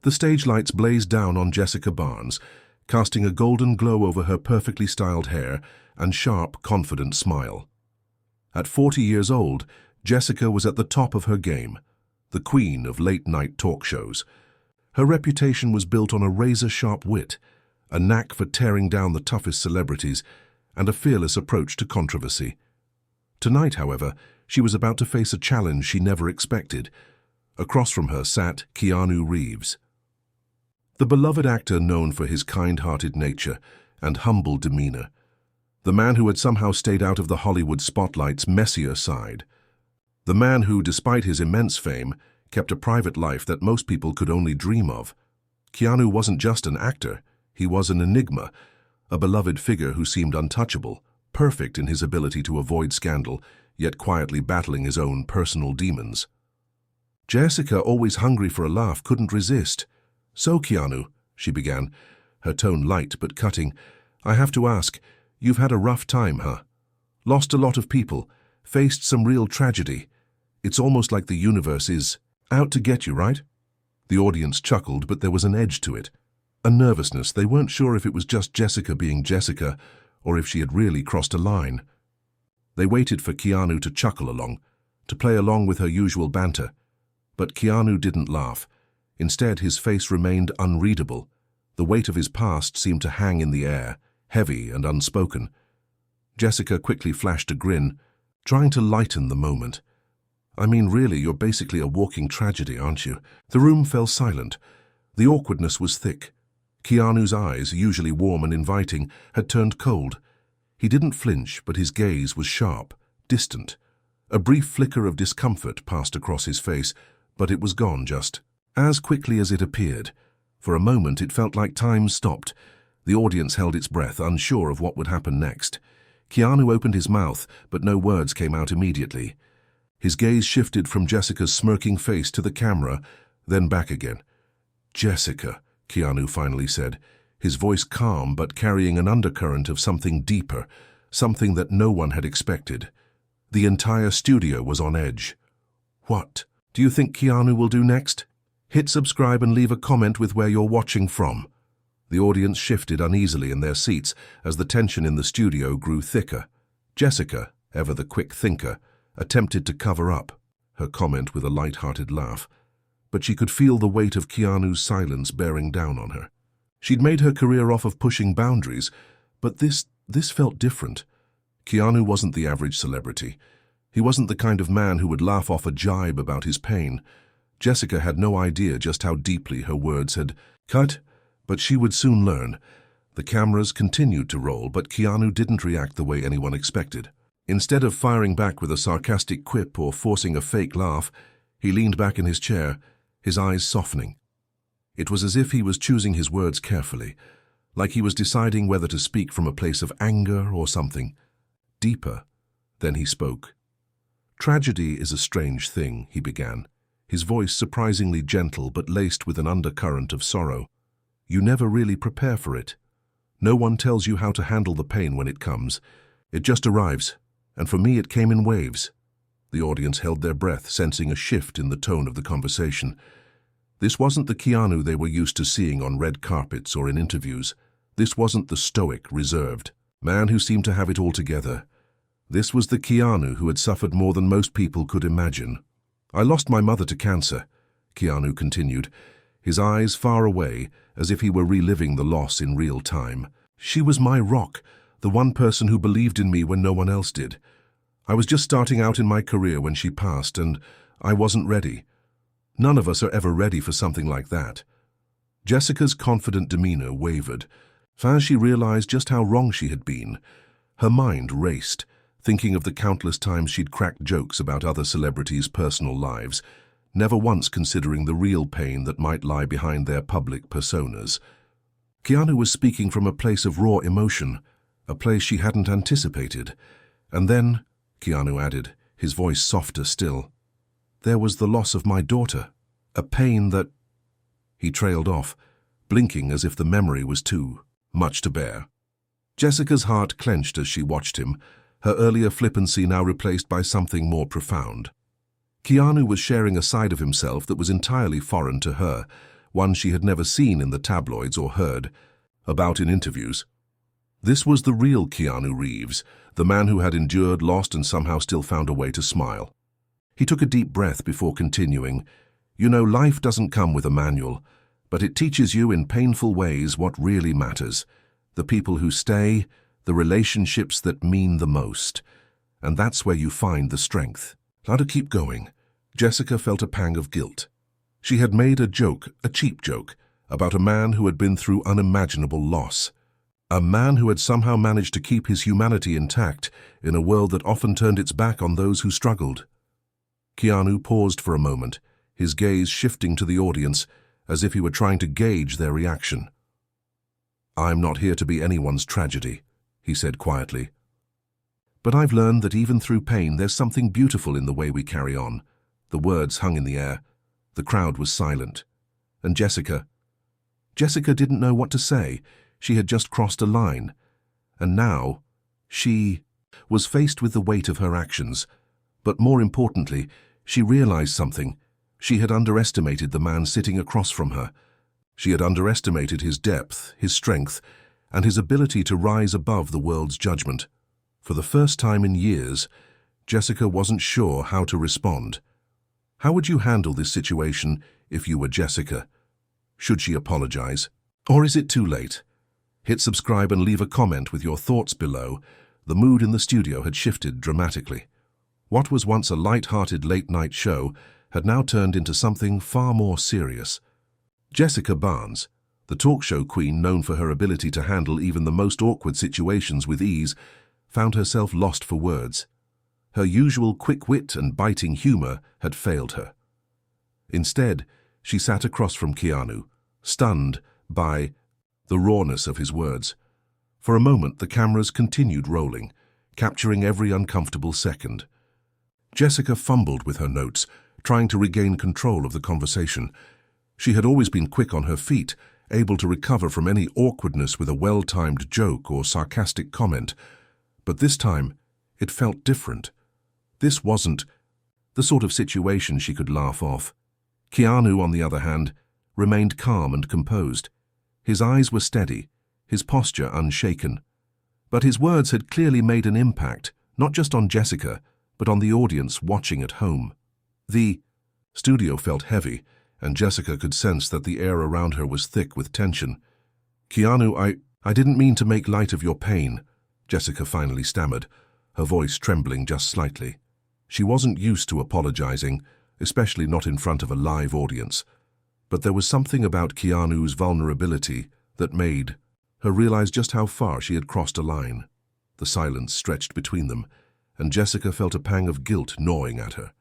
The stage lights blazed down on Jessica Barnes, casting a golden glow over her perfectly styled hair and sharp, confident smile. At 40 years old, Jessica was at the top of her game, the queen of late-night talk shows. Her reputation was built on a razor-sharp wit, a knack for tearing down the toughest celebrities, and a fearless approach to controversy. Tonight, however, she was about to face a challenge she never expected. Across from her sat Keanu Reeves. The beloved actor known for his kind-hearted nature and humble demeanor. The man who had somehow stayed out of the Hollywood spotlight's messier side. The man who, despite his immense fame, kept a private life that most people could only dream of. Keanu wasn't just an actor, he was an enigma, a beloved figure who seemed untouchable, perfect in his ability to avoid scandal, yet quietly battling his own personal demons. Jessica, always hungry for a laugh, couldn't resist. "So, Keanu," she began, her tone light but cutting, "I have to ask, you've had a rough time, huh? Lost a lot of people, faced some real tragedy. It's almost like the universe is out to get you, right?" The audience chuckled, but there was an edge to it. A nervousness. They weren't sure if it was just Jessica being Jessica, or if she had really crossed a line. They waited for Keanu to chuckle along, to play along with her usual banter. But Keanu didn't laugh. Instead, his face remained unreadable. The weight of his past seemed to hang in the air, heavy and unspoken. Jessica quickly flashed a grin, trying to lighten the moment. "I mean, really, you're basically a walking tragedy, aren't you?" The room fell silent. The awkwardness was thick. Keanu's eyes, usually warm and inviting, had turned cold. He didn't flinch, but his gaze was sharp, distant. A brief flicker of discomfort passed across his face, but it was gone just as quickly as it appeared. For a moment it felt like time stopped. The audience held its breath, unsure of what would happen next. Keanu opened his mouth, but no words came out immediately. His gaze shifted from Jessica's smirking face to the camera, then back again. "Jessica," Keanu finally said, his voice calm but carrying an undercurrent of something deeper, something that no one had expected. The entire studio was on edge. "What do you think Keanu will do next? Hit subscribe and leave a comment with where you're watching from." The audience shifted uneasily in their seats as the tension in the studio grew thicker. Jessica, ever the quick thinker, attempted to cover up her comment with a light-hearted laugh, but she could feel the weight of Keanu's silence bearing down on her. She'd made her career off of pushing boundaries, but this felt different. Keanu wasn't the average celebrity. He wasn't the kind of man who would laugh off a jibe about his pain. Jessica had no idea just how deeply her words had cut, but she would soon learn. The cameras continued to roll, but Keanu didn't react the way anyone expected. Instead of firing back with a sarcastic quip or forcing a fake laugh, he leaned back in his chair, his eyes softening. It was as if he was choosing his words carefully, like he was deciding whether to speak from a place of anger or something deeper. Then he spoke. "Tragedy is a strange thing," he began, his voice surprisingly gentle but laced with an undercurrent of sorrow. "You never really prepare for it. No one tells you how to handle the pain when it comes. It just arrives, and for me it came in waves." The audience held their breath, sensing a shift in the tone of the conversation. This wasn't the Keanu they were used to seeing on red carpets or in interviews. This wasn't the stoic, reserved man who seemed to have it all together. This was the Keanu who had suffered more than most people could imagine. "I lost my mother to cancer," Keanu continued, his eyes far away, as if he were reliving the loss in real time. "She was my rock, the one person who believed in me when no one else did. I was just starting out in my career when she passed, and I wasn't ready. None of us are ever ready for something like that." Jessica's confident demeanor wavered, as she realized just how wrong she had been. Her mind raced, thinking of the countless times she'd cracked jokes about other celebrities' personal lives, never once considering the real pain that might lie behind their public personas. Keanu was speaking from a place of raw emotion, a place she hadn't anticipated. "And then," Keanu added, his voice softer still, "there was the loss of my daughter, a pain that—" He trailed off, blinking as if the memory was too much to bear. Jessica's heart clenched as she watched him, her earlier flippancy now replaced by something more profound. Keanu was sharing a side of himself that was entirely foreign to her, one she had never seen in the tabloids or heard about in interviews. This was the real Keanu Reeves, the man who had endured, lost, and somehow still found a way to smile. He took a deep breath before continuing. You know, life doesn't come with a manual, but it teaches you in painful ways what really matters. The people who stay, the relationships that mean the most. And that's where you find the strength. Now to keep going, Jessica felt a pang of guilt. She had made a joke, a cheap joke, about a man who had been through unimaginable loss. A man who had somehow managed to keep his humanity intact in a world that often turned its back on those who struggled. Keanu paused for a moment, his gaze shifting to the audience as if he were trying to gauge their reaction. "I'm not here to be anyone's tragedy," he said quietly. "But I've learned that even through pain there's something beautiful in the way we carry on." The words hung in the air. The crowd was silent. And Jessica didn't know what to say. She had just crossed a line. And now, she was faced with the weight of her actions. But more importantly, she realized something. She had underestimated the man sitting across from her. She had underestimated his depth, his strength, and his ability to rise above the world's judgment. For the first time in years, Jessica wasn't sure how to respond. How would you handle this situation if you were Jessica? Should she apologize? Or is it too late? Hit subscribe and leave a comment with your thoughts below. The mood in the studio had shifted dramatically. What was once a light-hearted late-night show had now turned into something far more serious. Jessica Barnes, the talk show queen known for her ability to handle even the most awkward situations with ease, found herself lost for words. Her usual quick wit and biting humor had failed her. Instead, she sat across from Keanu, stunned by the rawness of his words. For a moment, the cameras continued rolling, capturing every uncomfortable second. Jessica fumbled with her notes, trying to regain control of the conversation. She had always been quick on her feet, able to recover from any awkwardness with a well-timed joke or sarcastic comment. But this time, it felt different. This wasn't the sort of situation she could laugh off. Keanu, on the other hand, remained calm and composed. His eyes were steady, his posture unshaken. But his words had clearly made an impact, not just on Jessica, but on the audience watching at home. The studio felt heavy, and Jessica could sense that the air around her was thick with tension. "Keanu, I didn't mean to make light of your pain," Jessica finally stammered, her voice trembling just slightly. She wasn't used to apologizing, especially not in front of a live audience. But there was something about Keanu's vulnerability that made her realize just how far she had crossed a line. The silence stretched between them, and Jessica felt a pang of guilt gnawing at her.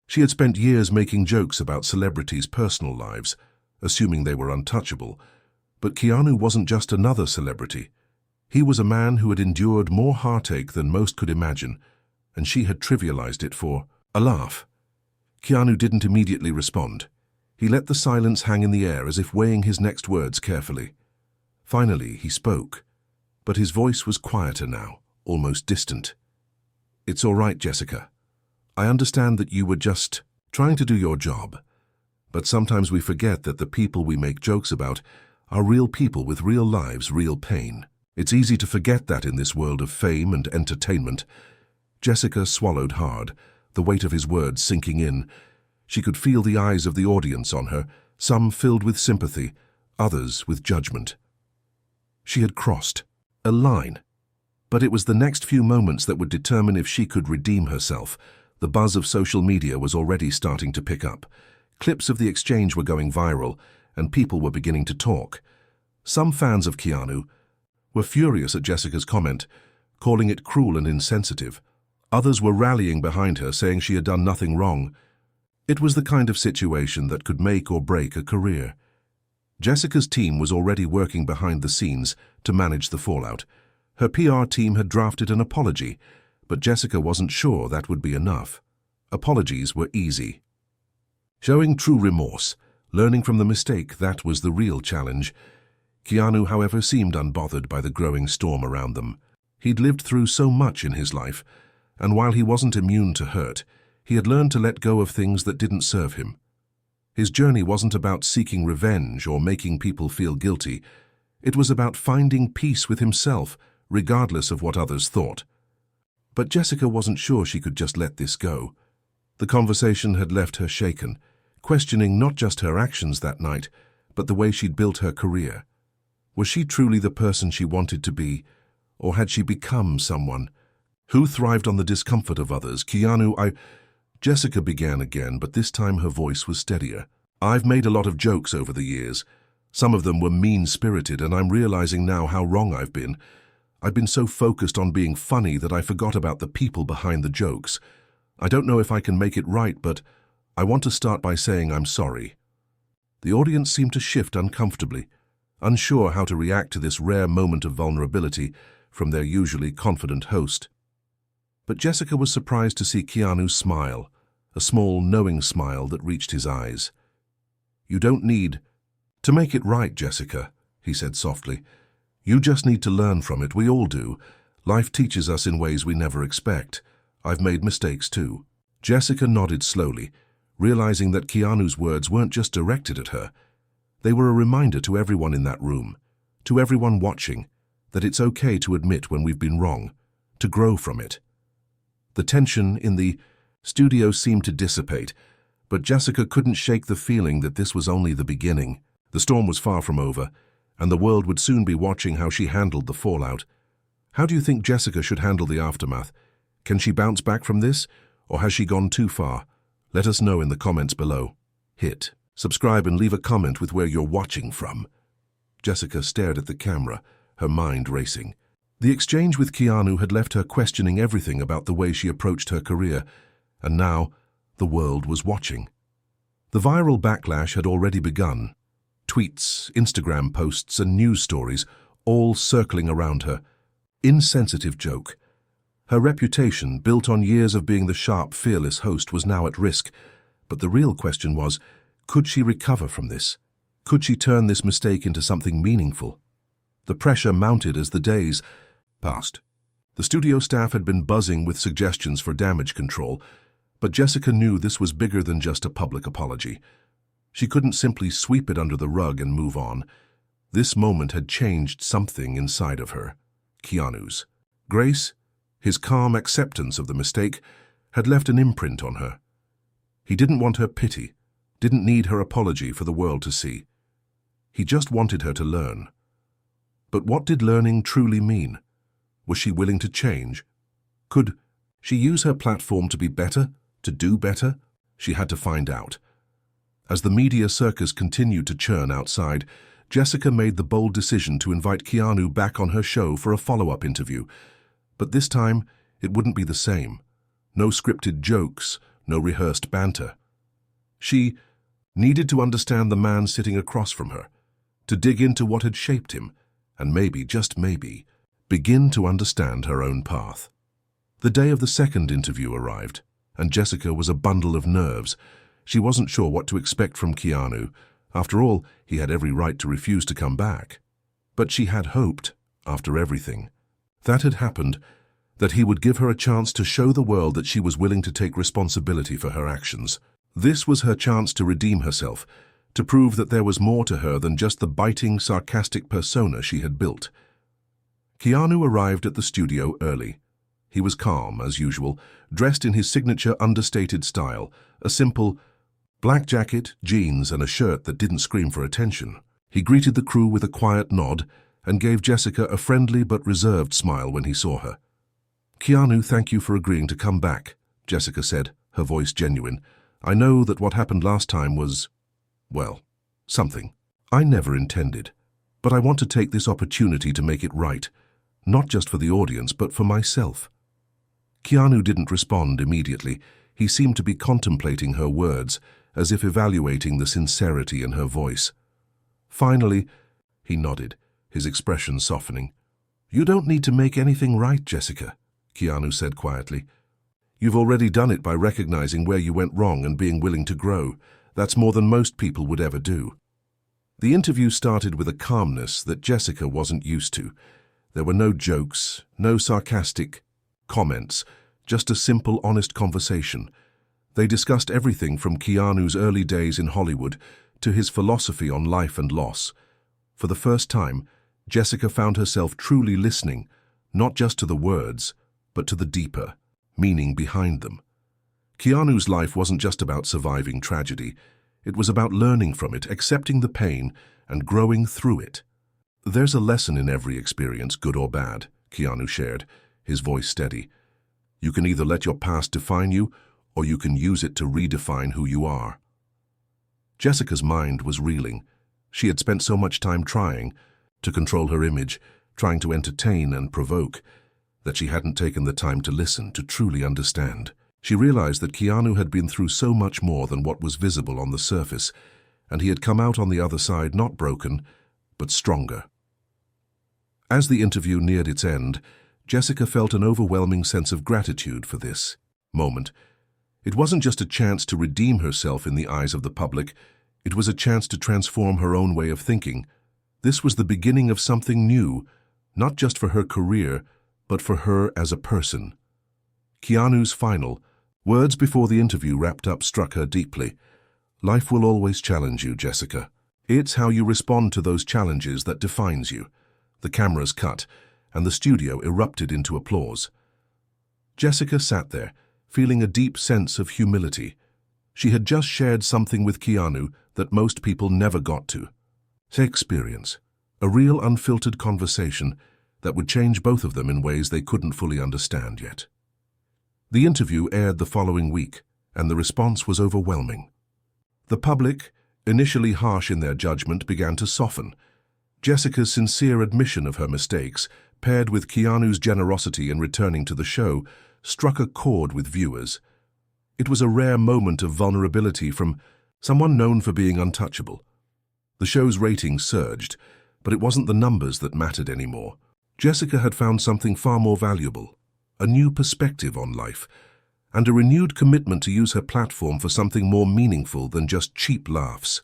She had spent years making jokes about celebrities' personal lives, assuming they were untouchable. But Keanu wasn't just another celebrity. He was a man who had endured more heartache than most could imagine, and she had trivialized it for a laugh. Keanu didn't immediately respond. He let the silence hang in the air as if weighing his next words carefully. Finally, he spoke, but his voice was quieter now, almost distant. "It's all right, Jessica. I understand that you were just trying to do your job. But sometimes we forget that the people we make jokes about are real people with real lives, real pain. It's easy to forget that in this world of fame and entertainment." Jessica swallowed hard, the weight of his words sinking in. She could feel the eyes of the audience on her, some filled with sympathy, others with judgment. She had crossed a line. But it was the next few moments that would determine if she could redeem herself. The buzz of social media was already starting to pick up. Clips of the exchange were going viral, and people were beginning to talk. Some fans of Keanu were furious at Jessica's comment, calling it cruel and insensitive. Others were rallying behind her, saying she had done nothing wrong. It was the kind of situation that could make or break a career. Jessica's team was already working behind the scenes to manage the fallout. Her PR team had drafted an apology, but Jessica wasn't sure that would be enough. Apologies were easy. Showing true remorse, learning from the mistake, that was the real challenge. Keanu, however, seemed unbothered by the growing storm around them. He'd lived through so much in his life, and while he wasn't immune to hurt, he had learned to let go of things that didn't serve him. His journey wasn't about seeking revenge or making people feel guilty. It was about finding peace with himself, regardless of what others thought. But Jessica wasn't sure she could just let this go. The conversation had left her shaken, questioning not just her actions that night, but the way she'd built her career. Was she truly the person she wanted to be, or had she become someone who thrived on the discomfort of others? Jessica began again, but this time her voice was steadier. I've made a lot of jokes over the years. Some of them were mean-spirited, and I'm realizing now how wrong I've been. I've been so focused on being funny that I forgot about the people behind the jokes. I don't know if I can make it right, but I want to start by saying I'm sorry. The audience seemed to shift uncomfortably, unsure how to react to this rare moment of vulnerability from their usually confident host. But Jessica was surprised to see Keanu smile, a small, knowing smile that reached his eyes. You don't need to make it right, Jessica, he said softly. You just need to learn from it. We all do. Life teaches us in ways we never expect. I've made mistakes too. Jessica nodded slowly, realizing that Keanu's words weren't just directed at her. They were a reminder to everyone in that room, to everyone watching, that it's okay to admit when we've been wrong, to grow from it. The tension in the studio seemed to dissipate, but Jessica couldn't shake the feeling that this was only the beginning. The storm was far from over, and the world would soon be watching how she handled the fallout. How do you think Jessica should handle the aftermath? Can she bounce back from this, or has she gone too far? Let us know in the comments below. Hit subscribe and leave a comment with where you're watching from. Jessica stared at the camera, her mind racing. The exchange with Keanu had left her questioning everything about the way she approached her career, and now the world was watching. The viral backlash had already begun. Tweets, Instagram posts, and news stories, all circling around her. Insensitive joke. Her reputation, built on years of being the sharp, fearless host, was now at risk. But the real question was, could she recover from this? Could she turn this mistake into something meaningful? The pressure mounted as the days passed. The studio staff had been buzzing with suggestions for damage control, but Jessica knew this was bigger than just a public apology. She couldn't simply sweep it under the rug and move on. This moment had changed something inside of her. Keanu's grace, his calm acceptance of the mistake, had left an imprint on her. He didn't want her pity, didn't need her apology for the world to see. He just wanted her to learn. But what did learning truly mean? Was she willing to change? Could she use her platform to be better, to do better? She had to find out. As the media circus continued to churn outside, Jessica made the bold decision to invite Keanu back on her show for a follow-up interview. But this time, it wouldn't be the same. No scripted jokes, no rehearsed banter. She needed to understand the man sitting across from her, to dig into what had shaped him, and maybe, just maybe, begin to understand her own path. The day of the second interview arrived, and Jessica was a bundle of nerves. She wasn't sure what to expect from Keanu. After all, he had every right to refuse to come back. But she had hoped, after everything that had happened, that he would give her a chance to show the world that she was willing to take responsibility for her actions. This was her chance to redeem herself, to prove that there was more to her than just the biting, sarcastic persona she had built. Keanu arrived at the studio early. He was calm, as usual, dressed in his signature understated style, a simple black jacket, jeans, and a shirt that didn't scream for attention. He greeted the crew with a quiet nod and gave Jessica a friendly but reserved smile when he saw her. "Keanu, thank you for agreeing to come back," Jessica said, her voice genuine. "I know that what happened last time was, well, something I never intended. But I want to take this opportunity to make it right, not just for the audience, but for myself." Keanu didn't respond immediately. He seemed to be contemplating her words, as if evaluating the sincerity in her voice. Finally, he nodded, his expression softening. "You don't need to make anything right, Jessica," Keanu said quietly. "You've already done it by recognizing where you went wrong and being willing to grow. That's more than most people would ever do." The interview started with a calmness that Jessica wasn't used to. There were no jokes, no sarcastic comments, just a simple, honest conversation. They discussed everything from Keanu's early days in Hollywood to his philosophy on life and loss. For the first time, Jessica found herself truly listening, not just to the words, but to the deeper meaning behind them. Keanu's life wasn't just about surviving tragedy. It was about learning from it, accepting the pain, and growing through it. "There's a lesson in every experience, good or bad," Keanu shared, his voice steady. "You can either let your past define you, or you can use it to redefine who you are." Jessica's mind was reeling. She had spent so much time trying to control her image, trying to entertain and provoke, that she hadn't taken the time to listen, to truly understand. She realized that Keanu had been through so much more than what was visible on the surface, and he had come out on the other side not broken, but stronger. As the interview neared its end, Jessica felt an overwhelming sense of gratitude for this moment. It wasn't just a chance to redeem herself in the eyes of the public, it was a chance to transform her own way of thinking. This was the beginning of something new, not just for her career, but for her as a person. Keanu's final words before the interview wrapped up struck her deeply. "Life will always challenge you, Jessica. It's how you respond to those challenges that defines you." The cameras cut, and the studio erupted into applause. Jessica sat there, feeling a deep sense of humility. She had just shared something with Keanu that most people never got to. Experience, a real unfiltered conversation that would change both of them in ways they couldn't fully understand yet. The interview aired the following week, and the response was overwhelming. The public, initially harsh in their judgment, began to soften. Jessica's sincere admission of her mistakes, paired with Keanu's generosity in returning to the show, struck a chord with viewers. It was a rare moment of vulnerability from someone known for being untouchable. The show's ratings surged, but it wasn't the numbers that mattered anymore. Jessica had found something far more valuable, a new perspective on life, and a renewed commitment to use her platform for something more meaningful than just cheap laughs.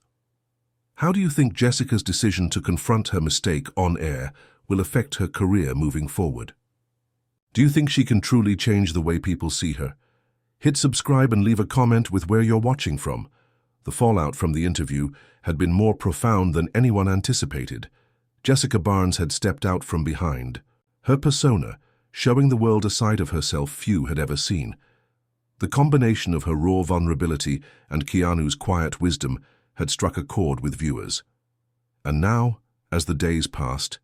How do you think Jessica's decision to confront her mistake on air will affect her career moving forward? Do you think she can truly change the way people see her? Hit subscribe and leave a comment with where you're watching from. The fallout from the interview had been more profound than anyone anticipated. Jessica Barnes had stepped out from behind, her persona showing the world a side of herself few had ever seen. The combination of her raw vulnerability and Keanu's quiet wisdom had struck a chord with viewers. And now, as the days passed,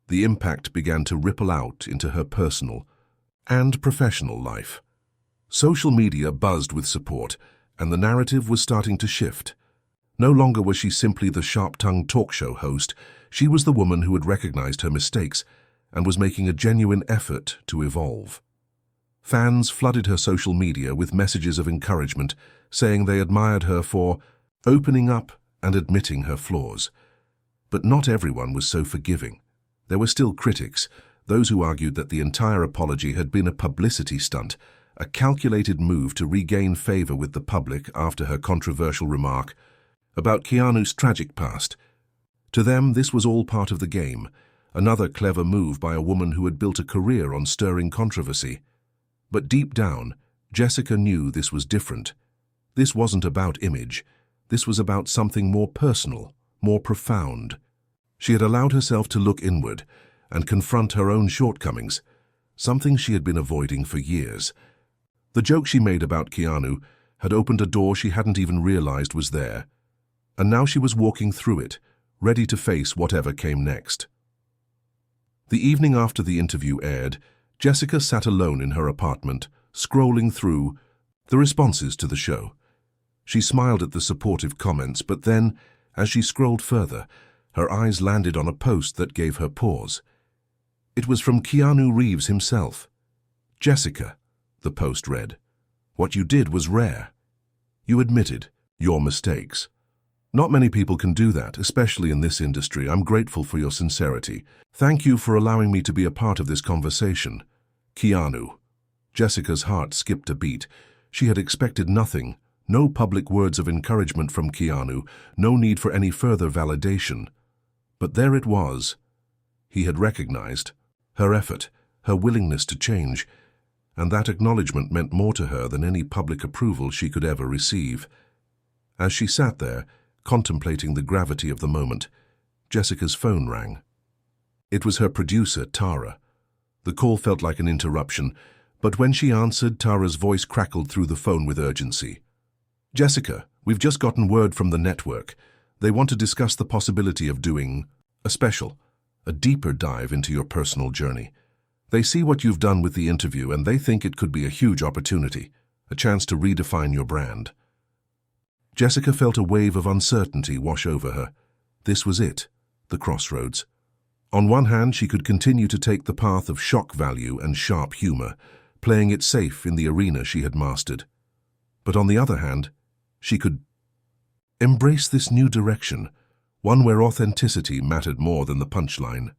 the impact began to ripple out into her personal and professional life. Social media buzzed with support, and the narrative was starting to shift. No longer was she simply the sharp-tongued talk show host, she was the woman who had recognized her mistakes and was making a genuine effort to evolve. Fans flooded her social media with messages of encouragement, saying they admired her for opening up and admitting her flaws. But not everyone was so forgiving. There were still critics, those who argued that the entire apology had been a publicity stunt, a calculated move to regain favor with the public after her controversial remark about Keanu's tragic past. To them, this was all part of the game, another clever move by a woman who had built a career on stirring controversy. But deep down, Jessica knew this was different. This wasn't about image. This was about something more personal, more profound. She had allowed herself to look inward and confront her own shortcomings, something she had been avoiding for years. The joke she made about Keanu had opened a door she hadn't even realized was there, and now she was walking through it, ready to face whatever came next. The evening after the interview aired, Jessica sat alone in her apartment, scrolling through the responses to the show. She smiled at the supportive comments, but then, as she scrolled further, her eyes landed on a post that gave her pause. It was from Keanu Reeves himself. "Jessica," the post read, "what you did was rare. You admitted your mistakes. Not many people can do that, especially in this industry. I'm grateful for your sincerity. Thank you for allowing me to be a part of this conversation. Keanu." Jessica's heart skipped a beat. She had expected nothing, no public words of encouragement from Keanu, no need for any further validation. But there it was. He had recognized her effort, her willingness to change, and that acknowledgement meant more to her than any public approval she could ever receive. As she sat there, contemplating the gravity of the moment, Jessica's phone rang. It was her producer, Tara. The call felt like an interruption, but when she answered, Tara's voice crackled through the phone with urgency. "Jessica, we've just gotten word from the network. They want to discuss the possibility of doing a special, a deeper dive into your personal journey. They see what you've done with the interview and they think it could be a huge opportunity, a chance to redefine your brand." Jessica felt a wave of uncertainty wash over her. This was it, the crossroads. On one hand, she could continue to take the path of shock value and sharp humor, playing it safe in the arena she had mastered. But on the other hand, she could embrace this new direction, one where authenticity mattered more than the punchline.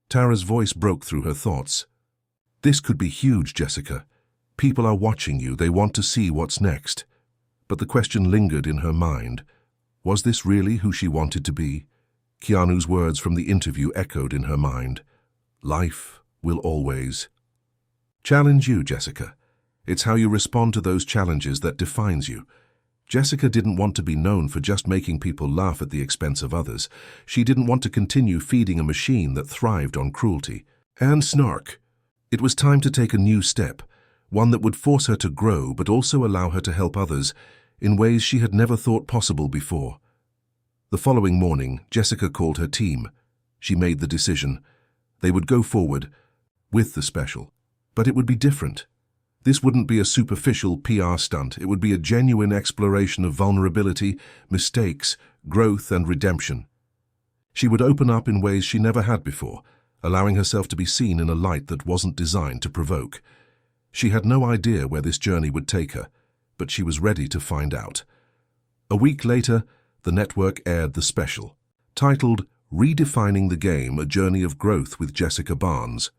Tara's voice broke through her thoughts. "This could be huge, Jessica. People are watching you. They want to see what's next." But the question lingered in her mind. Was this really who she wanted to be? Keanu's words from the interview echoed in her mind. "Life will always challenge you, Jessica. It's how you respond to those challenges that defines you." Jessica didn't want to be known for just making people laugh at the expense of others. She didn't want to continue feeding a machine that thrived on cruelty and snark. It was time to take a new step, one that would force her to grow but also allow her to help others in ways she had never thought possible before. The following morning, Jessica called her team. She made the decision. They would go forward with the special, but it would be different. This wouldn't be a superficial PR stunt. It would be a genuine exploration of vulnerability, mistakes, growth, and redemption. She would open up in ways she never had before, allowing herself to be seen in a light that wasn't designed to provoke. She had no idea where this journey would take her, but she was ready to find out. A week later, the network aired the special, titled Redefining the Game, A Journey of Growth with Jessica Barnes.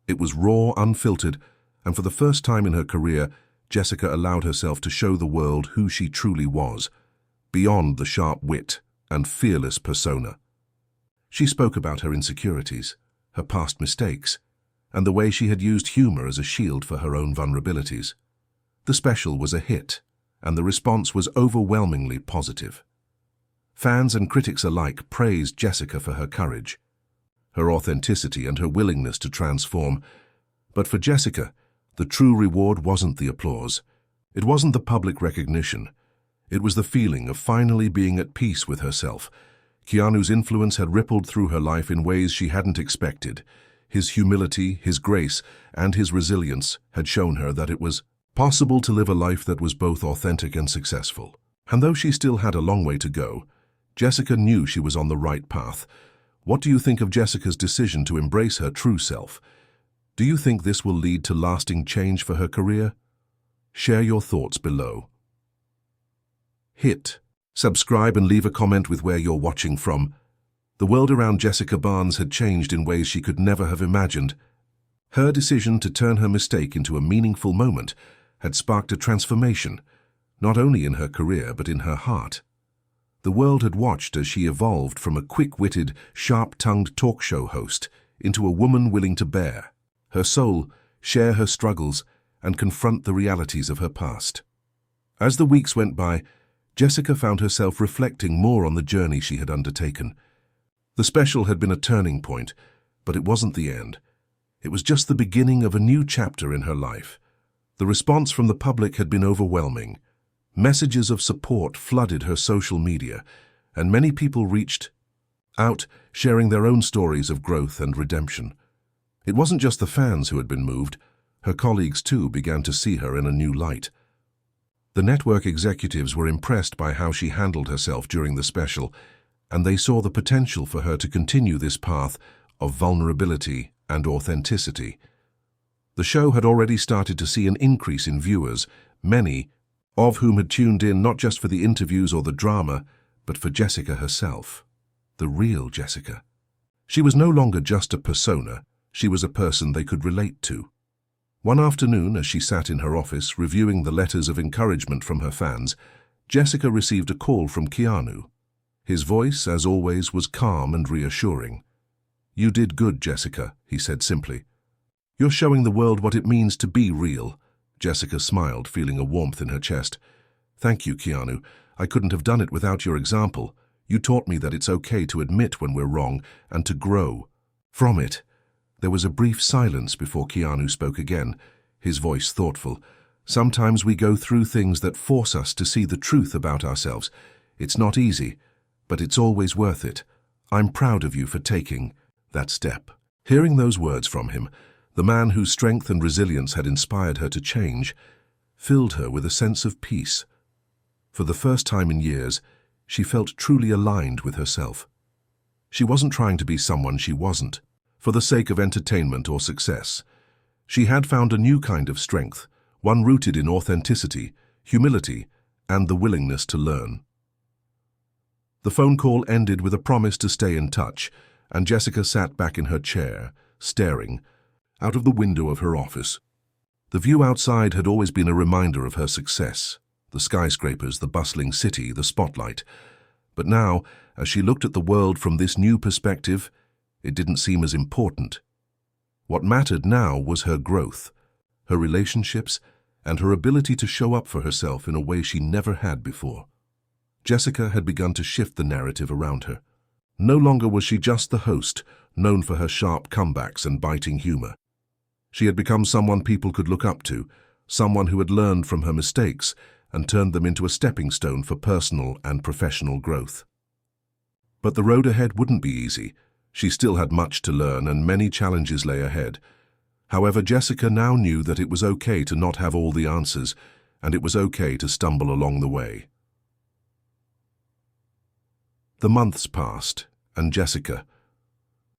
It was raw, unfiltered, and for the first time in her career, Jessica allowed herself to show the world who she truly was, beyond the sharp wit and fearless persona. She spoke about her insecurities, her past mistakes, and the way she had used humor as a shield for her own vulnerabilities. The special was a hit, and the response was overwhelmingly positive. Fans and critics alike praised Jessica for her courage, her authenticity, and her willingness to transform. But for Jessica, the true reward wasn't the applause. It wasn't the public recognition. It was the feeling of finally being at peace with herself. Keanu's influence had rippled through her life in ways she hadn't expected. His humility, his grace, and his resilience had shown her that it was possible to live a life that was both authentic and successful. And though she still had a long way to go, Jessica knew she was on the right path. What do you think of Jessica's decision to embrace her true self? Do you think this will lead to lasting change for her career? Share your thoughts below. Hit subscribe and leave a comment with where you're watching from. The world around Jessica Barnes had changed in ways she could never have imagined. Her decision to turn her mistake into a meaningful moment had sparked a transformation, not only in her career but in her heart. The world had watched as she evolved from a quick-witted, sharp-tongued talk show host into a woman willing to bear her soul, share her struggles, and confront the realities of her past. As the weeks went by, Jessica found herself reflecting more on the journey she had undertaken. The special had been a turning point, but it wasn't the end. It was just the beginning of a new chapter in her life. The response from the public had been overwhelming. Messages of support flooded her social media, and many people reached out, sharing their own stories of growth and redemption. It wasn't just the fans who had been moved. Her colleagues, too, began to see her in a new light. The network executives were impressed by how she handled herself during the special, and they saw the potential for her to continue this path of vulnerability and authenticity. The show had already started to see an increase in viewers, many of whom had tuned in not just for the interviews or the drama, but for Jessica herself, the real Jessica. She was no longer just a persona. She was a person they could relate to. One afternoon, as she sat in her office reviewing the letters of encouragement from her fans, Jessica received a call from Keanu. His voice, as always, was calm and reassuring. "You did good, Jessica," he said simply. You're showing the world what it means to be real. Jessica smiled, feeling a warmth in her chest. Thank you, Keanu. I couldn't have done it without your example. You taught me that it's okay to admit when we're wrong and to grow from it. There was a brief silence before Keanu spoke again, his voice thoughtful. Sometimes we go through things that force us to see the truth about ourselves. It's not easy, but it's always worth it. I'm proud of you for taking that step. Hearing those words from him, the man whose strength and resilience had inspired her to change, filled her with a sense of peace. For the first time in years, she felt truly aligned with herself. She wasn't trying to be someone she wasn't, for the sake of entertainment or success. She had found a new kind of strength, one rooted in authenticity, humility, and the willingness to learn. The phone call ended with a promise to stay in touch, and Jessica sat back in her chair, staring out of the window of her office. The view outside had always been a reminder of her success, the skyscrapers, the bustling city, the spotlight. But now, as she looked at the world from this new perspective, it didn't seem as important. What mattered now was her growth, her relationships, and her ability to show up for herself in a way she never had before. Jessica had begun to shift the narrative around her. No longer was she just the host, known for her sharp comebacks and biting humor. She had become someone people could look up to, someone who had learned from her mistakes and turned them into a stepping stone for personal and professional growth. But the road ahead wouldn't be easy. She still had much to learn and many challenges lay ahead. However, Jessica now knew that it was okay to not have all the answers, and it was okay to stumble along the way. The months passed, and Jessica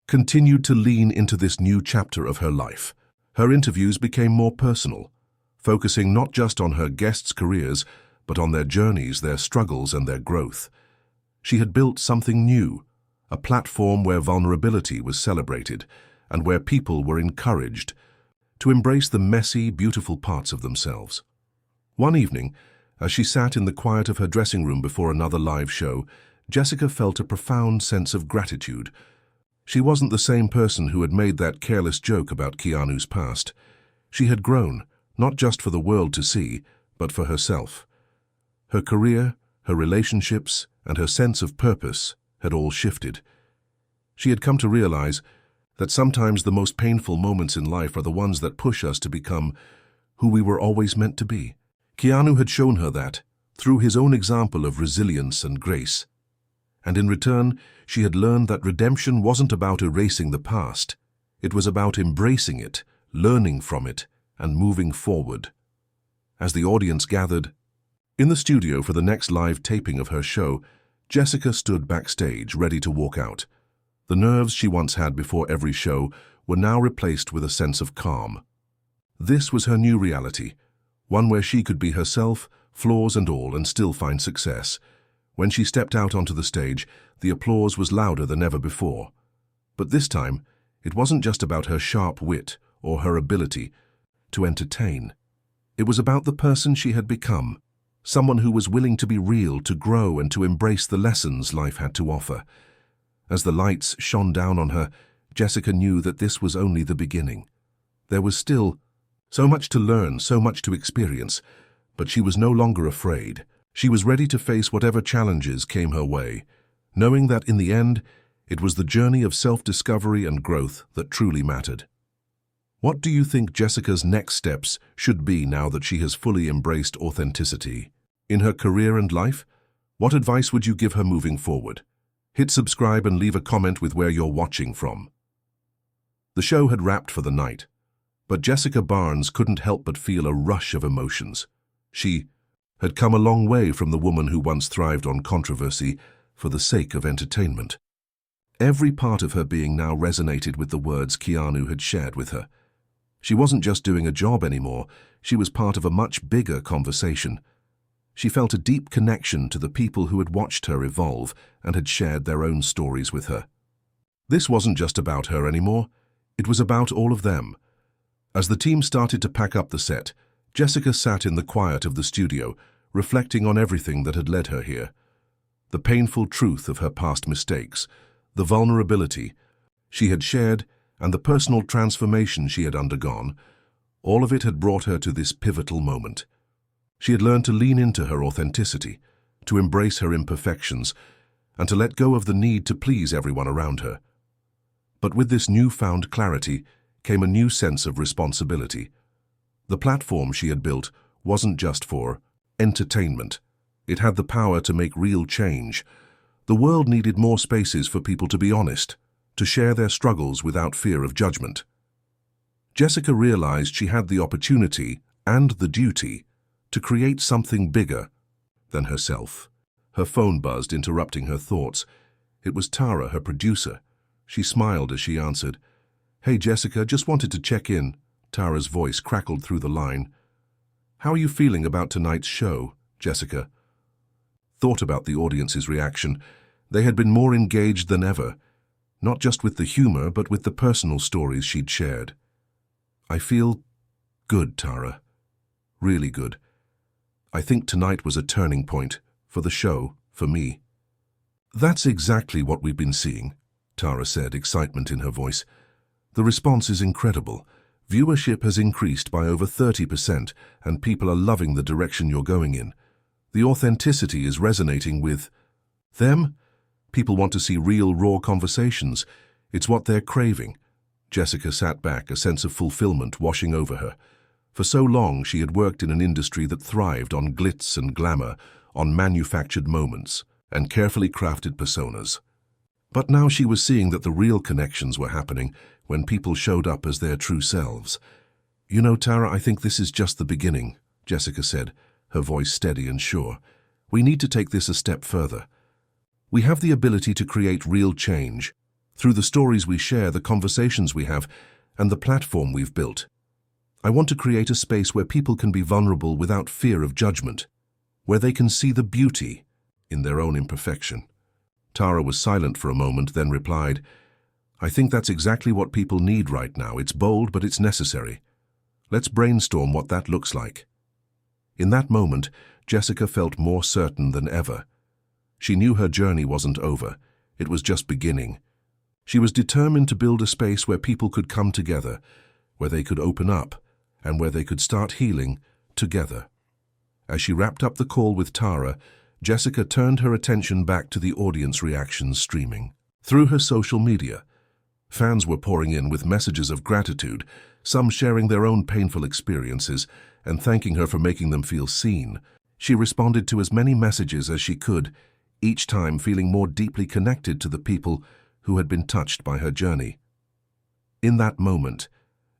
continued to lean into this new chapter of her life. Her interviews became more personal, focusing not just on her guests' careers, but on their journeys, their struggles, and their growth. She had built something new, a platform where vulnerability was celebrated, and where people were encouraged to embrace the messy, beautiful parts of themselves. One evening, as she sat in the quiet of her dressing room before another live show, Jessica felt a profound sense of gratitude. She wasn't the same person who had made that careless joke about Keanu's past. She had grown, not just for the world to see, but for herself. Her career, her relationships, and her sense of purpose had all shifted. She had come to realize that sometimes the most painful moments in life are the ones that push us to become who we were always meant to be. Keanu had shown her that, through his own example of resilience and grace. And in return, she had learned that redemption wasn't about erasing the past. It was about embracing it, learning from it, and moving forward. As the audience gathered in the studio for the next live taping of her show, Jessica stood backstage, ready to walk out. The nerves she once had before every show were now replaced with a sense of calm. This was her new reality, one where she could be herself, flaws and all, and still find success. When she stepped out onto the stage, the applause was louder than ever before. But this time, it wasn't just about her sharp wit or her ability to entertain. It was about the person she had become, someone who was willing to be real, to grow, and to embrace the lessons life had to offer. As the lights shone down on her, Jessica knew that this was only the beginning. There was still so much to learn, so much to experience, but she was no longer afraid. She was ready to face whatever challenges came her way, knowing that in the end, it was the journey of self-discovery and growth that truly mattered. What do you think Jessica's next steps should be now that she has fully embraced authenticity? In her career and life, what advice would you give her moving forward? Hit subscribe and leave a comment with where you're watching from. The show had wrapped for the night, but Jessica Barnes couldn't help but feel a rush of emotions. She had come a long way from the woman who once thrived on controversy for the sake of entertainment. Every part of her being now resonated with the words Keanu had shared with her. She wasn't just doing a job anymore, she was part of a much bigger conversation. She felt a deep connection to the people who had watched her evolve and had shared their own stories with her. This wasn't just about her anymore, it was about all of them. As the team started to pack up the set, Jessica sat in the quiet of the studio, reflecting on everything that had led her here. The painful truth of her past mistakes, the vulnerability she had shared, and the personal transformation she had undergone, all of it had brought her to this pivotal moment. She had learned to lean into her authenticity, to embrace her imperfections, and to let go of the need to please everyone around her. But with this newfound clarity came a new sense of responsibility. The platform she had built wasn't just for entertainment. It had the power to make real change. The world needed more spaces for people to be honest, to share their struggles without fear of judgment. Jessica realized she had the opportunity and the duty to create something bigger than herself. Her phone buzzed, interrupting her thoughts. It was Tara, her producer. She smiled as she answered. "Hey Jessica, just wanted to check in." Tara's voice crackled through the line. "How are you feeling about tonight's show?" Jessica thought about the audience's reaction. They had been more engaged than ever, not just with the humor, but with the personal stories she'd shared. "I feel good, Tara. Really good. I think tonight was a turning point for the show, for me." "That's exactly what we've been seeing," Tara said, excitement in her voice. "The response is incredible. Viewership has increased by over 30%, and people are loving the direction you're going in. The authenticity is resonating with them. People want to see real, raw conversations. It's what they're craving." Jessica sat back, a sense of fulfillment washing over her. For so long, she had worked in an industry that thrived on glitz and glamour, on manufactured moments and carefully crafted personas. But now she was seeing that the real connections were happening when people showed up as their true selves. "You know, Tara, I think this is just the beginning," Jessica said, her voice steady and sure. "We need to take this a step further. We have the ability to create real change through the stories we share, the conversations we have, and the platform we've built. I want to create a space where people can be vulnerable without fear of judgment, where they can see the beauty in their own imperfection." Tara was silent for a moment, then replied, "I think that's exactly what people need right now. It's bold, but it's necessary. Let's brainstorm what that looks like." In that moment, Jessica felt more certain than ever. She knew her journey wasn't over. It was just beginning. She was determined to build a space where people could come together, where they could open up, and where they could start healing together. As she wrapped up the call with Tara, Jessica turned her attention back to the audience reactions streaming. Through her social media, fans were pouring in with messages of gratitude, some sharing their own painful experiences and thanking her for making them feel seen. She responded to as many messages as she could, each time feeling more deeply connected to the people who had been touched by her journey. In that moment,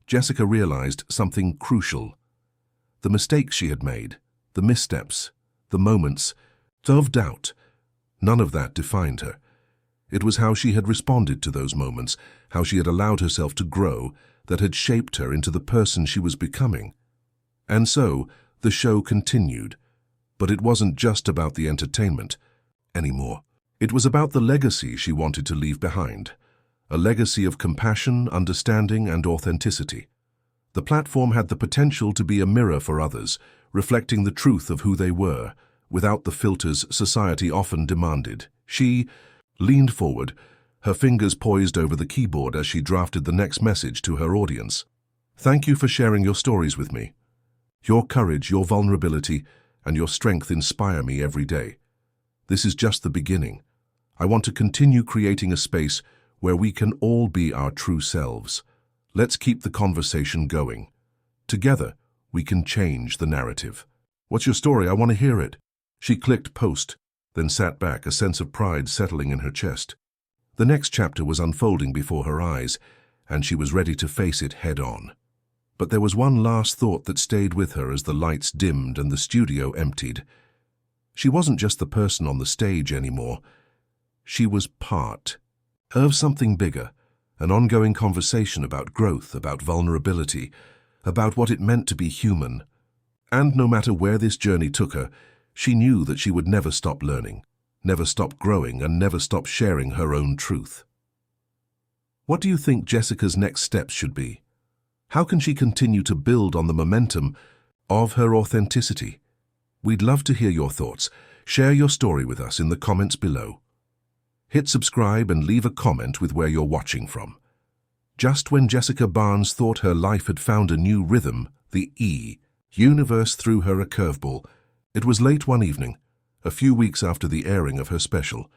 Jessica realized something crucial. The mistakes she had made, the missteps, the moments of doubt, none of that defined her. It was how she had responded to those moments, how she had allowed herself to grow, that had shaped her into the person she was becoming. And so, the show continued. But it wasn't just about the entertainment anymore. It was about the legacy she wanted to leave behind, a legacy of compassion, understanding, and authenticity. The platform had the potential to be a mirror for others, reflecting the truth of who they were, without the filters society often demanded. She leaned forward, her fingers poised over the keyboard as she drafted the next message to her audience. "Thank you for sharing your stories with me. Your courage, your vulnerability, and your strength inspire me every day. This is just the beginning. I want to continue creating a space where we can all be our true selves. Let's keep the conversation going. Together, we can change the narrative." "What's your story? I want to hear it." She clicked post, then sat back, a sense of pride settling in her chest. The next chapter was unfolding before her eyes, and she was ready to face it head-on. But there was one last thought that stayed with her as the lights dimmed and the studio emptied. She wasn't just the person on the stage anymore. She was part of something bigger, an ongoing conversation about growth, about vulnerability, about what it meant to be human. And no matter where this journey took her, she knew that she would never stop learning, never stop growing, and never stop sharing her own truth. What do you think Jessica's next steps should be? How can she continue to build on the momentum of her authenticity? We'd love to hear your thoughts. Share your story with us in the comments below. Hit subscribe and leave a comment with where you're watching from. Just when Jessica Barnes thought her life had found a new rhythm, the universe threw her a curveball. It was late one evening, a few weeks after the airing of her special.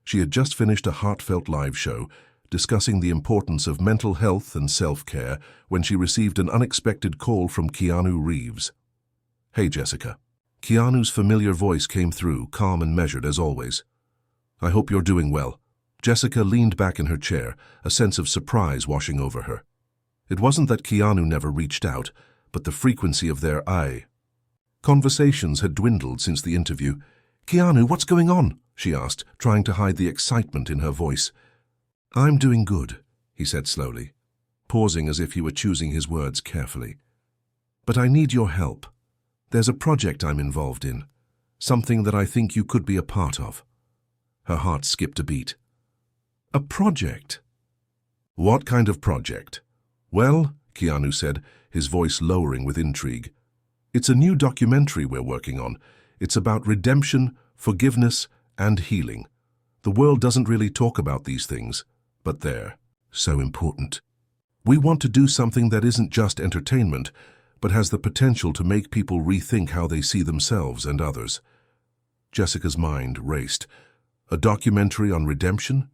She had just finished a Heartfelt live show, discussing the importance of mental health and self-care, when she received an unexpected call from Keanu Reeves. "Hey, Jessica." Keanu's familiar voice came through, calm and measured as always. "I hope you're doing well." Jessica leaned back in her chair, a sense of surprise washing over her. It wasn't that Keanu never reached out, but the frequency of their conversations had dwindled since the interview. "Keanu, what's going on?" she asked, trying to hide the excitement in her voice. "I'm doing good," he said slowly, pausing as if he were choosing his words carefully. "But I need your help. There's a project I'm involved in, something that I think you could be a part of." Her heart skipped a beat. "A project? What kind of project?" "Well," Keanu said, his voice lowering with intrigue, "it's a new documentary we're working on. It's about redemption, forgiveness, and healing. The world doesn't really talk about these things, but they're so important. We want to do something that isn't just entertainment, but has the potential to make people rethink how they see themselves and others." Jessica's mind raced. A documentary on redemption?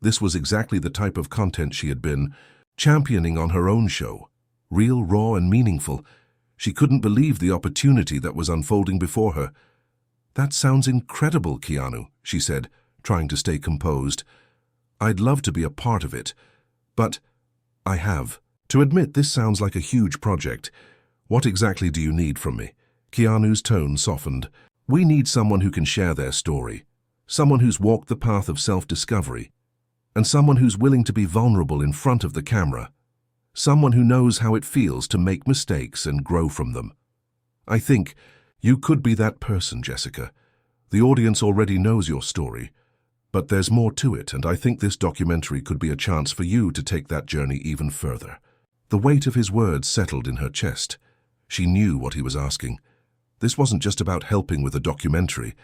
This was exactly the type of content she had been championing on her own show. Real, raw, and meaningful. She couldn't believe the opportunity that was unfolding before her. "That sounds incredible, Keanu," she said, trying to stay composed. "I'd love to be a part of it, but to admit this sounds like a huge project. What exactly do you need from me?" Keanu's tone softened. "We need someone who can share their story, someone who's walked the path of self-discovery, and someone who's willing to be vulnerable in front of the camera, someone who knows how it feels to make mistakes and grow from them. I think you could be that person, Jessica. The audience already knows your story, but there's more to it, and I think this documentary could be a chance for you to take that journey even further." The weight of his words settled in her chest. She knew what he was asking. This wasn't just about helping with a documentary.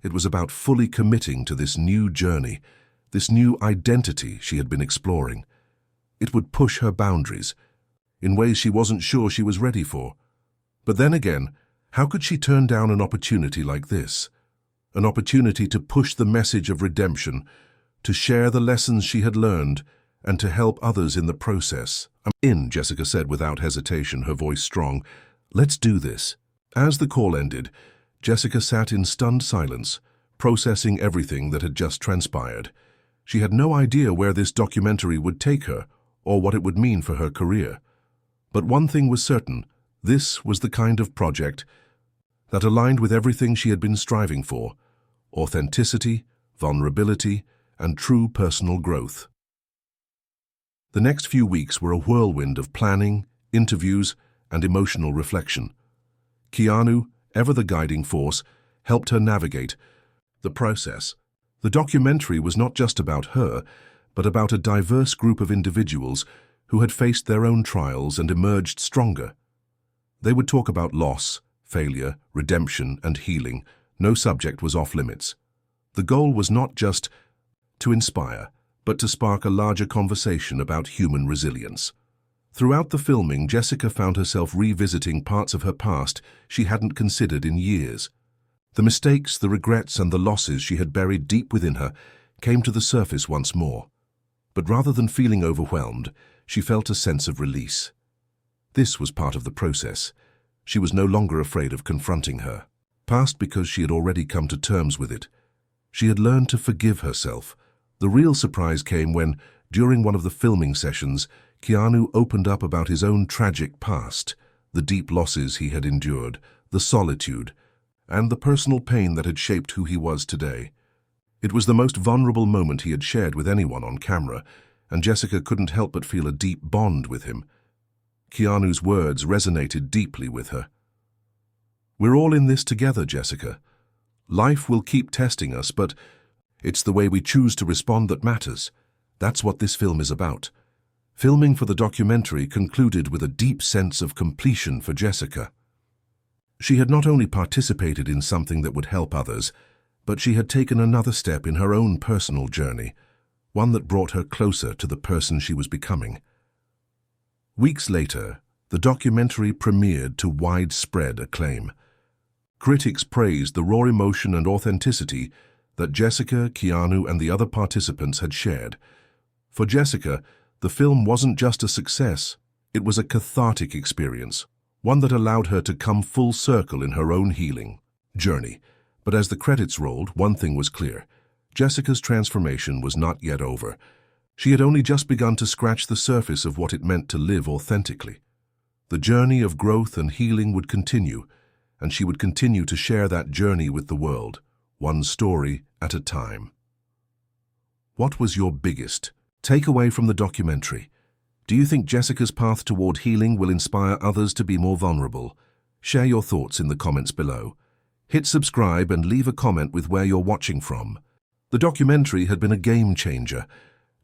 It was about fully committing to this new journey, this new identity she had been exploring. It would push her boundaries in ways she wasn't sure she was ready for. But then again, how could she turn down an opportunity like this? An opportunity to push the message of redemption, to share the lessons she had learned, and to help others in the process. "I'm in," Jessica said without hesitation, her voice strong. "Let's do this." As the call ended, Jessica sat in stunned silence, processing everything that had just transpired. She had no idea where this documentary would take her or what it would mean for her career. But one thing was certain: this was the kind of project that aligned with everything she had been striving for: authenticity, vulnerability, and true personal growth. The next few weeks were a whirlwind of planning, interviews, and emotional reflection. Keanu, ever the guiding force, helped her navigate the process. The documentary was not just about her, but about a diverse group of individuals who had faced their own trials and emerged stronger. They would talk about loss, failure, redemption, and healing. No subject was off limits. The goal was not just to inspire, but to spark a larger conversation about human resilience. Throughout the filming, Jessica found herself revisiting parts of her past she hadn't considered in years. The mistakes, the regrets, and the losses she had buried deep within her came to the surface once more. But rather than feeling overwhelmed, she felt a sense of release. This was part of the process. She was no longer afraid of confronting her past because she had already come to terms with it. She had learned to forgive herself. The real surprise came when, during one of the filming sessions, Keanu opened up about his own tragic past, the deep losses he had endured, the solitude, and the personal pain that had shaped who he was today. It was the most vulnerable moment he had shared with anyone on camera, and Jessica couldn't help but feel a deep bond with him. Keanu's words resonated deeply with her. "We're all in this together, Jessica. Life will keep testing us, but it's the way we choose to respond that matters. That's what this film is about." Filming for the documentary concluded with a deep sense of completion for Jessica. She had not only participated in something that would help others, but she had taken another step in her own personal journey, one that brought her closer to the person she was becoming. Weeks later, the documentary premiered to widespread acclaim. Critics praised the raw emotion and authenticity that Jessica, Keanu, and the other participants had shared. For Jessica, the film wasn't just a success, it was a cathartic experience, one that allowed her to come full circle in her own healing journey. But as the credits rolled, one thing was clear. Jessica's transformation was not yet over. She had only just begun to scratch the surface of what it meant to live authentically. The journey of growth and healing would continue, and she would continue to share that journey with the world, one story at a time. What was your biggest takeaway from the documentary? Do you think Jessica's path toward healing will inspire others to be more vulnerable? Share your thoughts in the comments below. Hit subscribe and leave a comment with where you're watching from. The documentary had been a game changer.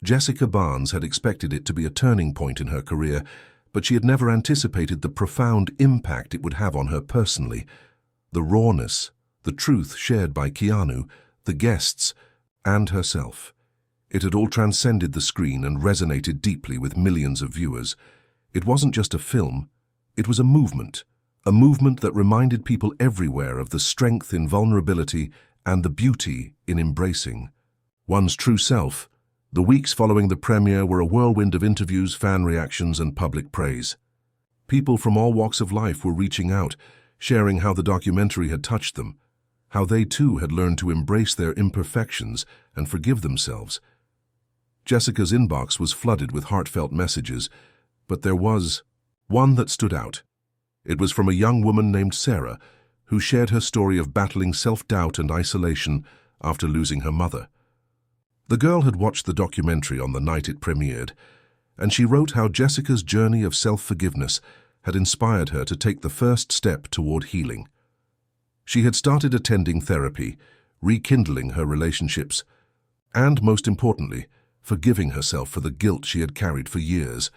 Jessica Barnes had expected it to be a turning point in her career, but she had never anticipated the profound impact it would have on her personally. The rawness, the truth shared by Keanu, the guests, and herself. It had all transcended the screen and resonated deeply with millions of viewers. It wasn't just a film, it was a movement that reminded people everywhere of the strength in vulnerability and the beauty in embracing one's true self. The weeks following the premiere were a whirlwind of interviews, fan reactions, and public praise. People from all walks of life were reaching out, sharing how the documentary had touched them, how they too had learned to embrace their imperfections and forgive themselves. Jessica's inbox was flooded with heartfelt messages, but there was one that stood out. It was from a young woman named Sarah, who shared her story of battling self-doubt and isolation after losing her mother. The girl had watched the documentary on the night it premiered, and she wrote how Jessica's journey of self-forgiveness had inspired her to take the first step toward healing. She had started attending therapy, rekindling her relationships, and, most importantly, forgiving herself for the guilt she had carried for years.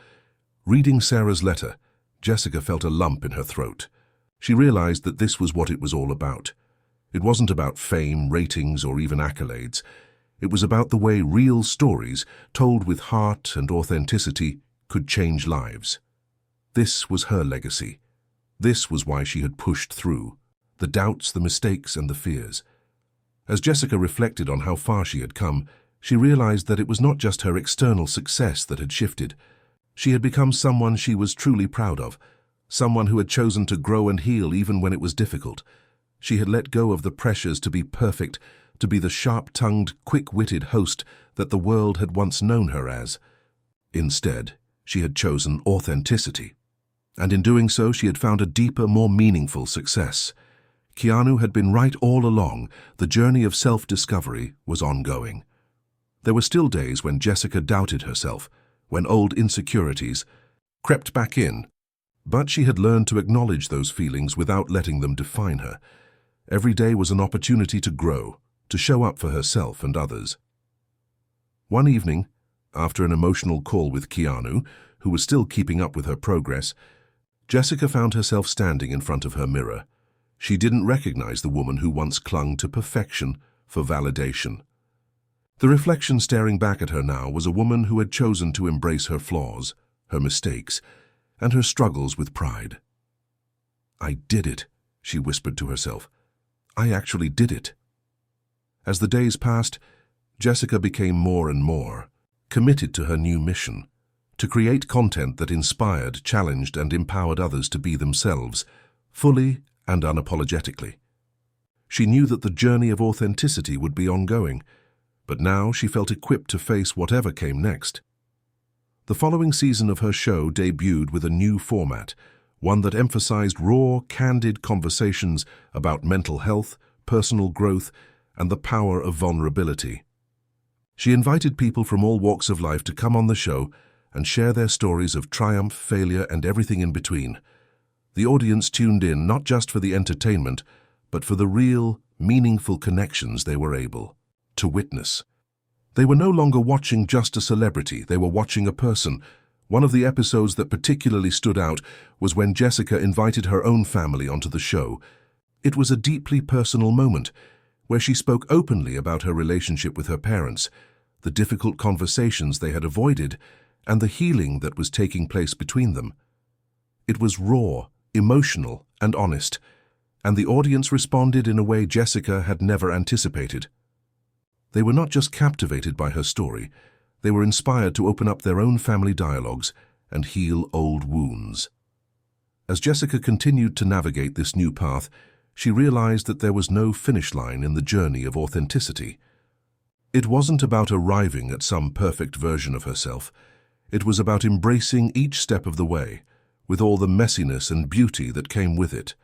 Reading Sarah's letter, Jessica felt a lump in her throat. She realized that this was what it was all about. It wasn't about fame, ratings, or even accolades. It was about the way real stories, told with heart and authenticity, could change lives. This was her legacy. This was why she had pushed through the doubts, the mistakes, and the fears. As Jessica reflected on how far she had come, she realized that it was not just her external success that had shifted. She had become someone she was truly proud of, someone who had chosen to grow and heal even when it was difficult. She had let go of the pressures to be perfect, to be the sharp-tongued, quick-witted host that the world had once known her as. Instead, she had chosen authenticity. And in doing so, she had found a deeper, more meaningful success. Keanu had been right all along. The journey of self-discovery was ongoing. There were still days when Jessica doubted herself, when old insecurities crept back in. But she had learned to acknowledge those feelings without letting them define her. Every day was an opportunity to grow, to show up for herself and others. One evening, after an emotional call with Keanu, who was still keeping up with her progress, Jessica found herself standing in front of her mirror. She didn't recognize the woman who once clung to perfection for validation. The reflection staring back at her now was a woman who had chosen to embrace her flaws, her mistakes, and her struggles with pride. "I did it," she whispered to herself. "I actually did it." As the days passed, Jessica became more and more committed to her new mission, to create content that inspired, challenged, and empowered others to be themselves, fully and unapologetically. She knew that the journey of authenticity would be ongoing, but now she felt equipped to face whatever came next. The following season of her show debuted with a new format, one that emphasized raw, candid conversations about mental health, personal growth, and the power of vulnerability. She invited people from all walks of life to come on the show and share their stories of triumph, failure, and everything in between. The audience tuned in not just for the entertainment, but for the real, meaningful connections they were able to witness. They were no longer watching just a celebrity, they were watching a person. One of the episodes that particularly stood out was when Jessica invited her own family onto the show. It was a deeply personal moment, where she spoke openly about her relationship with her parents, the difficult conversations they had avoided, and the healing that was taking place between them. It was raw, emotional, and honest, and the audience responded in a way Jessica had never anticipated. They were not just captivated by her story, they were inspired to open up their own family dialogues and heal old wounds. As Jessica continued to navigate this new path, she realized that there was no finish line in the journey of authenticity. It wasn't about arriving at some perfect version of herself. It was about embracing each step of the way, with all the messiness and beauty that came with it.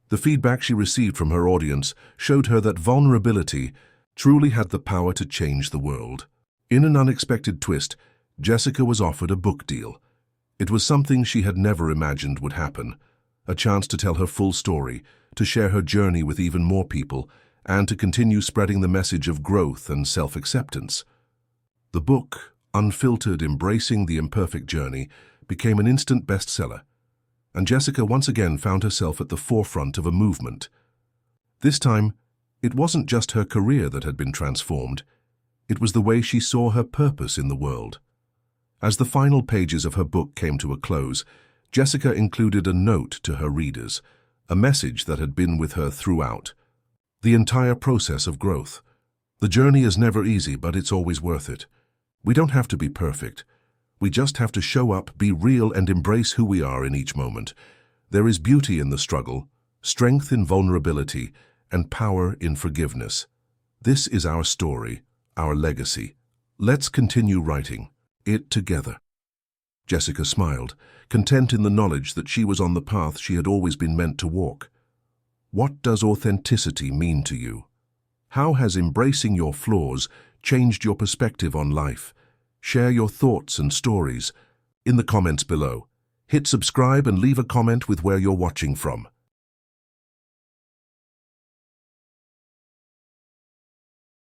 The feedback she received from her audience showed her that vulnerability truly had the power to change the world. In an unexpected twist, Jessica was offered a book deal. It was something she had never imagined would happen, a chance to tell her full story, to share her journey with even more people, and to continue spreading the message of growth and self-acceptance. The book, Unfiltered: Embracing the Imperfect Journey, became an instant bestseller, and Jessica once again found herself at the forefront of a movement. This time, it wasn't just her career that had been transformed, it was the way she saw her purpose in the world. As the final pages of her book came to a close, Jessica included a note to her readers, a message that had been with her throughout. The entire process of growth. The journey is never easy, but it's always worth it. We don't have to be perfect. We just have to show up, be real, and embrace who we are in each moment. There is beauty in the struggle, strength in vulnerability, and power in forgiveness. This is our story, our legacy. Let's continue writing it together. Jessica smiled, content in the knowledge that she was on the path she had always been meant to walk. What does authenticity mean to you? How has embracing your flaws changed your perspective on life? Share your thoughts and stories in the comments below. Hit subscribe and leave a comment with where you're watching from.